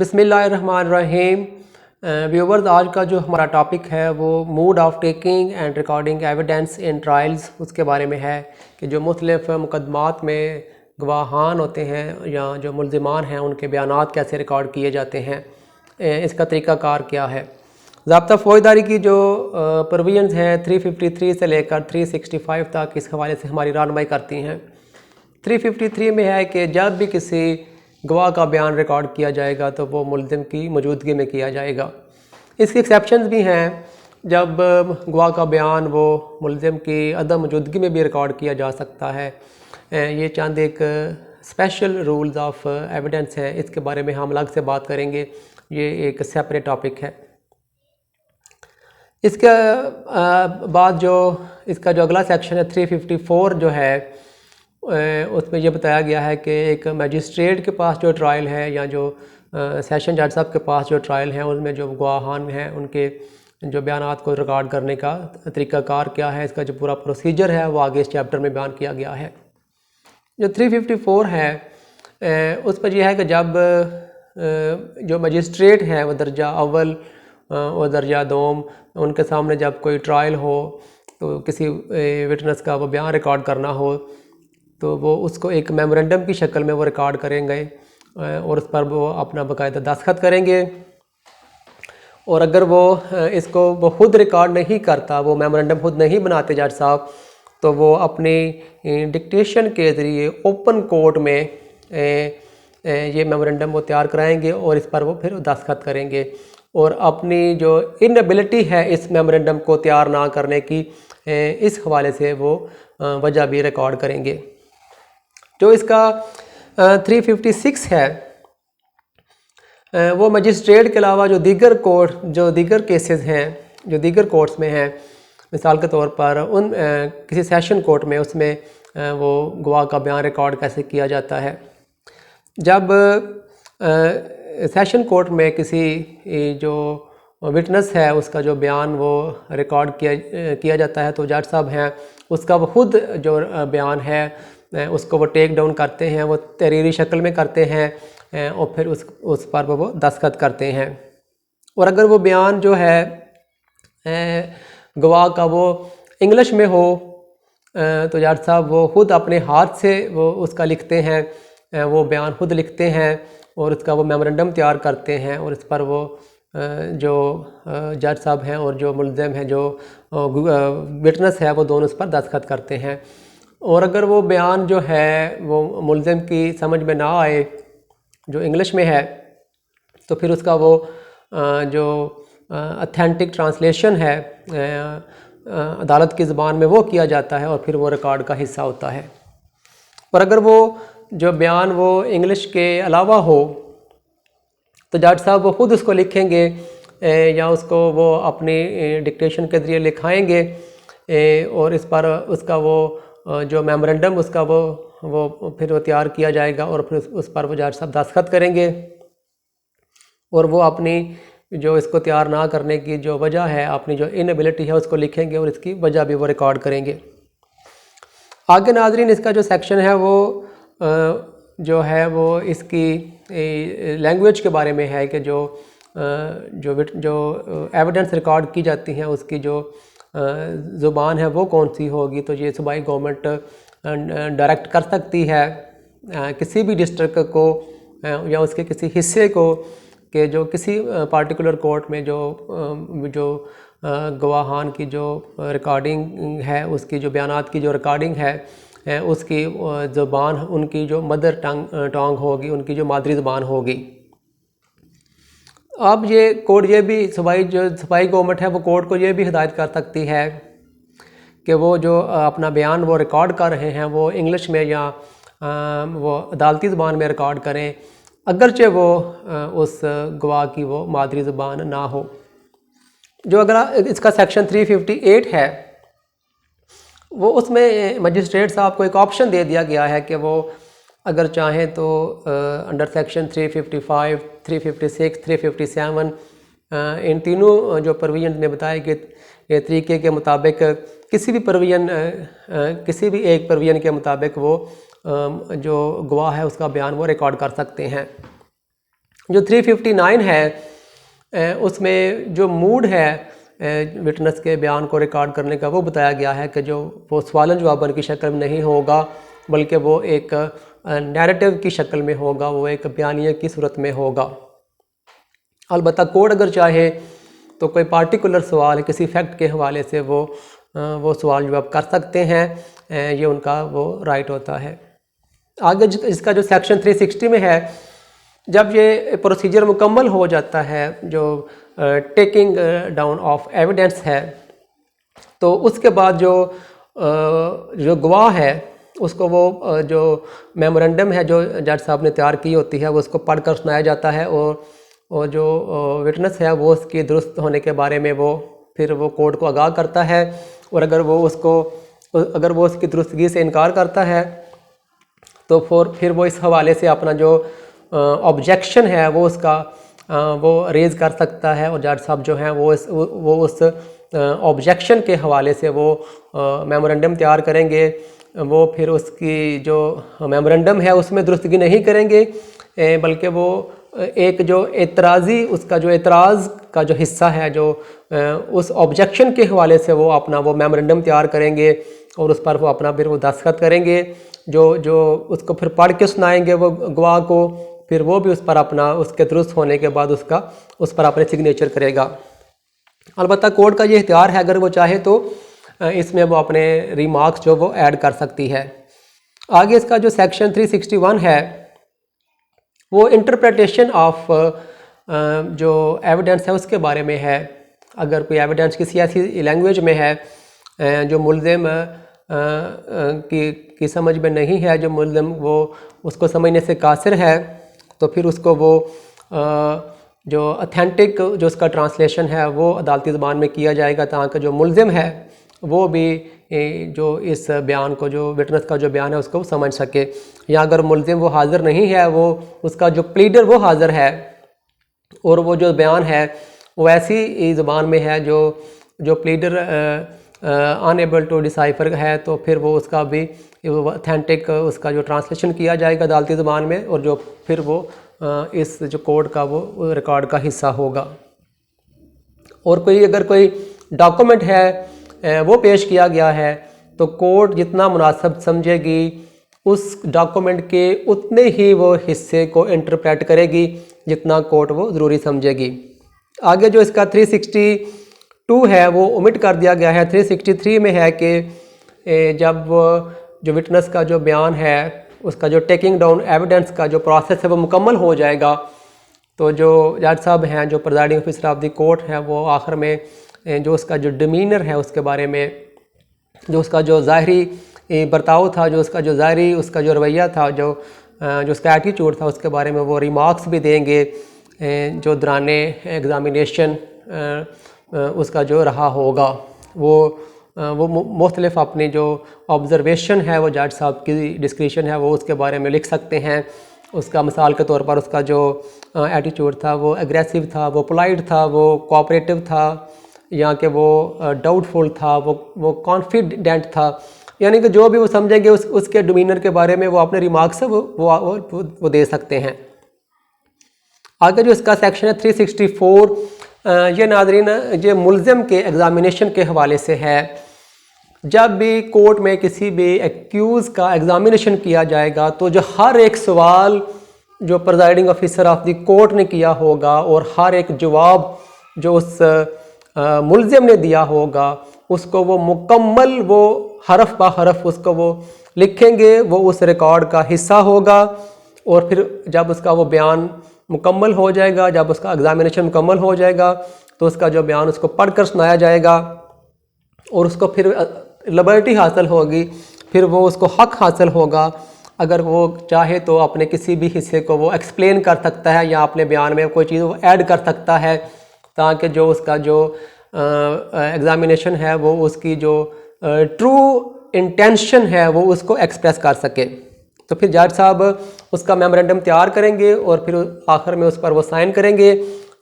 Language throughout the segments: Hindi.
बिस्मिल्लाहिर्रहमानिर्रहीम। व्यूवर्स, आज का जो हमारा टॉपिक है वो mood off taking and recording evidence in trials उसके बारे में है कि जो मुख्तलिफ़ मुकदमात में गवाहान होते हैं या जो मुल्ज़िमान हैं उनके बयानात कैसे रिकॉर्ड किए जाते हैं, इसका तरीक़ाकार क्या है। ज़ाब्ता फ़ौजदारी की जो प्रोविजंस हैं 353 से लेकर 365 तक इस हवाले से हमारी रहनुमाई करती हैं। 353 में है कि जब भी किसी गवाह का बयान रिकॉर्ड किया जाएगा तो वो मुल्ज़िम की मौजूदगी में किया जाएगा। इसकी एक्सेप्शंस भी हैं, जब गवाह का बयान वो मुल्ज़िम की अदम मौजूदगी में भी रिकॉर्ड किया जा सकता है। ये चंद एक स्पेशल रूल्स ऑफ एविडेंस हैं, इसके बारे में हम अलग से बात करेंगे, ये एक सेपरेट टॉपिक है। इसके बाद जो इसका जो अगला सेक्शन है 354 जो है उसमें यह बताया गया है कि एक मजिस्ट्रेट के पास जो ट्रायल है या जो सेशन जज साहब के पास जो ट्रायल है उनमें जो गवाहान हैं उनके जो बयानात को रिकॉर्ड करने का तरीक़ाकार क्या है, इसका जो पूरा प्रोसीजर है वो आगे इस चैप्टर में बयान किया गया है। जो 354 है उस पर यह है कि जब जो मजिस्ट्रेट हैं वो दर्जा अव्वल और दर्जा दोम उनके सामने जब कोई ट्रायल हो तो किसी विटनेस का वो बयान रिकॉर्ड करना हो तो वो उसको एक मेमोरेंडम की शक्ल में वो रिकॉर्ड करेंगे और उस पर वो अपना बाकायदा दस्तखत करेंगे। और अगर वो इसको वो खुद रिकॉर्ड नहीं करता, वो मेमोरेंडम खुद नहीं बनाते जज साहब, तो वो अपनी डिक्टेशन के ज़रिए ओपन कोर्ट में ये मेमोरेंडम वो तैयार कराएंगे और इस पर वो फिर दस्तखत करेंगे और अपनी जो इनएबिलिटी है इस मेमोरेंडम को तैयार ना करने की, इस हवाले से वो वजह भी रिकॉर्ड करेंगे। जो इसका 356 है वो मजिस्ट्रेट के अलावा जो दीगर केसेस हैं जो दीगर कोर्ट्स में हैं, मिसाल के तौर पर उन किसी सेशन कोर्ट में उसमें वो गवाह का बयान रिकॉर्ड कैसे किया जाता है। जब सेशन कोर्ट में किसी जो विटनेस है उसका जो बयान वो रिकॉर्ड किया जाता है तो जज साहब हैं उसका वो खुद जो बयान है उसको वो टेक डाउन करते हैं, वो तहरीरी शक्ल में करते हैं और फिर उस पर वो दस्तखत करते हैं। और अगर वो बयान जो है गवाह का वो इंग्लिश में हो तो जज साहब वो खुद अपने हाथ से वो उसका लिखते हैं, वो बयान खुद लिखते हैं और उसका वो मेमोरेंडम तैयार करते हैं और इस पर वो जो जज साहब हैं और जो मुल्ज़िम हैं जो विटनेस है वो दोनों उस पर दस्तखत करते हैं। और अगर वो बयान जो है वो मुल्ज़िम की समझ में ना आए, जो इंग्लिश में है, तो फिर उसका वो जो ऑथेंटिक ट्रांसलेशन है अदालत की ज़बान में वो किया जाता है और फिर वो रिकॉर्ड का हिस्सा होता है। और अगर वो जो बयान वो इंग्लिश के अलावा हो तो जज साहब वो खुद उसको लिखेंगे या उसको वो अपनी डिक्टेशन के ज़रिए लिखाएंगे और इस पर उसका वो जो मेमोरेंडम उसका वो फिर वो तैयार किया जाएगा और फिर उस पर वो जज साहब दस्तखत करेंगे और वो अपनी जो इसको तैयार ना करने की जो वजह है, अपनी जो इनएबिलिटी है उसको लिखेंगे और इसकी वजह भी वो रिकॉर्ड करेंगे। आगे नाज़रीन, इसका जो सेक्शन है वो जो है वो इसकी लैंग्वेज के बारे में है कि जो एविडेंस रिकॉर्ड की जाती हैं उसकी जो ज़ुबान है वो कौन सी होगी। तो ये सूबाई गवर्नमेंट डायरेक्ट कर सकती है किसी भी डिस्ट्रिक्ट को या उसके किसी हिस्से को कि जो किसी पार्टिकुलर कोर्ट में जो गवाहान की जो रिकॉर्डिंग है, उसकी जो बयानात की जो रिकॉर्डिंग है उसकी ज़ुबान उनकी जो मदर टंग होगी, उनकी जो मादरी ज़ुबान होगी। अब ये कोर्ट ये भी सूबाई गवर्नमेंट है वो कोर्ट को ये भी हिदायत कर सकती है कि वो जो अपना बयान वो रिकॉर्ड कर रहे हैं वो इंग्लिश में या वो अदालती ज़ुबान में रिकॉर्ड करें, अगरचे वो उस गवाह की वो मादरी ज़ुबान ना हो। जो अगला इसका सेक्शन 358 है वो उसमें मजिस्ट्रेट साहब को एक ऑप्शन दे दिया गया है कि वो अगर चाहें तो अंडर सेक्शन 355, 356, 357 इन तीनों जो प्रोविजन में बताए गए तरीके के मुताबिक किसी भी एक प्रोविजन के मुताबिक वो जो गवाह है उसका बयान वो रिकॉर्ड कर सकते हैं। जो 359 है उसमें जो मूड है विटनेस के बयान को रिकॉर्ड करने का वो बताया गया है कि जो वो सवालन जवाबन की शक्ल में नहीं होगा, बल्कि वो एक नैरेटिव की शक्ल में होगा, वो एक बयानिया की सूरत में होगा। अलबत्ता कोर्ट अगर चाहे तो कोई पार्टिकुलर सवाल है किसी फैक्ट के हवाले से वो सवाल जवाब कर सकते हैं, ये उनका वो राइट होता है। आगे इसका जो सेक्शन 360 में है, जब ये प्रोसीजर मुकम्मल हो जाता है, जो टेकिंग डाउन ऑफ एविडेंस है, तो उसके बाद जो गवाह है उसको वो जो मेमोरेंडम है जो जज साहब ने तैयार की होती है वो उसको पढ़कर सुनाया जाता है, और जो विटनेस है वो उसकी दुरुस्त होने के बारे में वो फिर वो कोर्ट को आगाह करता है, और अगर वो उसकी दुरुस्तगी से इनकार करता है तो फिर वो इस हवाले से अपना जो ऑब्जेक्शन है वो उसका वो रेज़ कर सकता है, और जज साहब जो हैं वो उस ऑब्जेक्शन के हवाले से वो मेमोरेंडम तैयार करेंगे। वो फिर उसकी जो मेमोरेंडम है उसमें दुरुस्तगी नहीं करेंगे, बल्कि वो एक जो एतराज़ी उसका जो एतराज़ का जो हिस्सा है जो उस ऑब्जेक्शन के हवाले से वो अपना वो मेमोरेंडम तैयार करेंगे, और उस पर वो अपना फिर वो दस्तखत करेंगे, जो उसको फिर पढ़ के सुनाएंगे वो गवाह को, फिर वो भी उस पर अपना उसके दुरुस्त होने के बाद उस पर अपने सिग्नेचर करेगा। अलबत्ता कोर्ट का ये इख्तियार है, अगर वो चाहे तो इसमें वो अपने रिमार्क्स जो वो ऐड कर सकती है। आगे इसका जो सेक्शन 361 है वो इंटरप्रिटेशन ऑफ जो एविडेंस है उसके बारे में है। अगर कोई एविडेंस किसी ऐसी लैंग्वेज में है जो मुल्ज़िम की समझ में नहीं है, जो मुल्ज़िम वो उसको समझने से कासिर है, तो फिर उसको वो जो ऑथेंटिक जो उसका ट्रांसलेशन है वो अदालती ज़बान में किया जाएगा, ताकि जो मुल्ज़िम है वो भी जो इस बयान को, जो विटनेस का जो बयान है उसको समझ सके। या अगर मुल्ज़िम वो हाज़िर नहीं है, वो उसका जो प्लीडर वो हाज़िर है और वो जो बयान है वो ऐसी ज़बान में है जो प्लीडर अनएबल टू डिसाइफर है, तो फिर वो उसका भी ऑथेंटिक उसका जो ट्रांसलेशन किया जाएगा अदालती ज़बान में, और जो फिर वो इस जो कोर्ट का वो रिकॉर्ड का हिस्सा होगा। और अगर कोई डॉक्यूमेंट है वो पेश किया गया है, तो कोर्ट जितना मुनासिब समझेगी उस डॉक्यूमेंट के उतने ही वो हिस्से को इंटरप्रेट करेगी जितना कोर्ट वो ज़रूरी समझेगी। आगे जो इसका 362 है वो ओमिट कर दिया गया है। 363 में है कि जब जो विटनेस का जो बयान है उसका जो टेकिंग डाउन एविडेंस का जो प्रोसेस है वो मुकम्मल हो जाएगा, तो जो जज साहब हैं, जो presiding officer of the court है, वो आखिर में जो उसका जो डिमीनर है उसके बारे में, जो उसका जो ज़ाहरी बर्ताव था, जो उसका जो ज़ाहरी उसका जो रवैया था, जो उसका एटीट्यूड था, उसके बारे में वो रिमार्क्स भी देंगे जो दौराने एग्ज़ामिनेशन उसका जो रहा होगा। वो मुख्तलिफ अपनी जो ऑब्ज़रवेशन है वो जज साहब की डिस्क्रिप्शन है वो उसके बारे में लिख सकते हैं। उसका मिसाल के तौर पर उसका जो एटीट्यूड था वो एग्रेसिव था, वो पोलाइट था, वो कोऑपरेटिव था, या कि वो डाउटफुल था, वो कॉन्फिडेंट था, यानी कि जो भी वो समझेंगे उसके डिमीनर के बारे में वो अपने रिमार्क्स से वो दे सकते हैं। आगे जो इसका सेक्शन है 364, ये नाज़रीन ये मुल्ज़िम के एग्ज़ामिनेशन के हवाले से है। जब भी कोर्ट में किसी भी एक्यूज़ का एग्ज़ामिनेशन किया जाएगा, तो जो हर एक सवाल जो presiding officer of the court ने किया होगा और हर एक जवाब जो उस मुल्ज़िम ने दिया होगा, उसको वो मुकम्मल वो हरफ बा हरफ उसको वो लिखेंगे, वो उस रिकॉर्ड का हिस्सा होगा। और फिर जब उसका वो बयान मुकम्मल हो जाएगा, जब उसका एग्ज़ामिनेशन मुकम्मल हो जाएगा, तो उसका जो बयान उसको पढ़कर सुनाया जाएगा, और उसको फिर लिबर्टी हासिल होगी, फिर वो उसको हक हासिल होगा। अगर वो चाहे तो अपने किसी भी हिस्से को वो एक्सप्लेन कर सकता है, या अपने बयान में कोई चीज़ वो ऐड कर सकता है, ताकि जो उसका जो एग्ज़ामिनेशन है वो उसकी जो ट्रू इंटेंशन है वो उसको एक्सप्रेस कर सके। तो फिर जज साहब उसका मेमोरेंडम तैयार करेंगे और फिर आखिर में उस पर वो साइन करेंगे।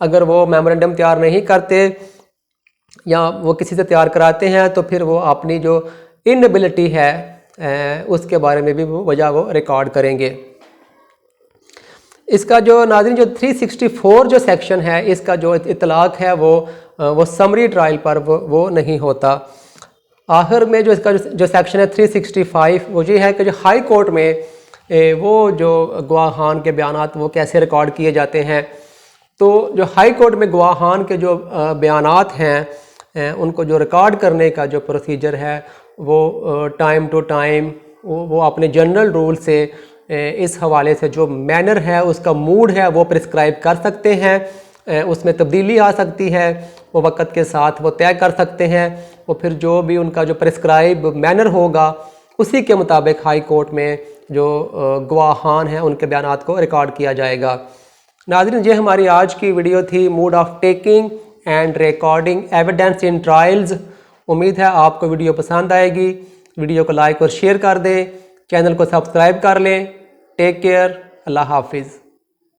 अगर वो मेमोरेंडम तैयार नहीं करते या वो किसी से तैयार कराते हैं, तो फिर वो अपनी जो इनएबिलिटी है उसके बारे में भी वो वजह वो रिकॉर्ड करेंगे। इसका जो नाज़रीन जो 364 जो सेक्शन है, इसका जो इतलाक़ है वो समरी ट्रायल पर वो नहीं होता। आखिर में जो इसका जो सेक्शन है 365 वो ये है कि जो हाई कोर्ट में वो जो गवाहान के बयानात वो कैसे रिकॉर्ड किए जाते हैं। तो जो हाई कोर्ट में गवाहान के जो बयानात हैं उनको जो रिकॉर्ड करने का जो प्रोसीजर है वो टाइम टू टाइम वो अपने जनरल रूल से इस हवाले से जो मैनर है, उसका मूड है, वो प्रिस्क्राइब कर सकते हैं। उसमें तब्दीली आ सकती है, वो वक़्त के साथ वो तय कर सकते हैं। वो फिर जो भी उनका जो प्रिस्क्राइब मैनर होगा उसी के मुताबिक हाई कोर्ट में जो गवाहान हैं उनके बयानात को रिकॉर्ड किया जाएगा। नाज़रीन, ये हमारी आज की वीडियो थी, mood off taking and recording evidence in trials. उम्मीद है आपको वीडियो पसंद आएगी। वीडियो को लाइक और शेयर कर दें, चैनल को सब्सक्राइब कर लें। टेक केयर, अल्लाह हाफिज़।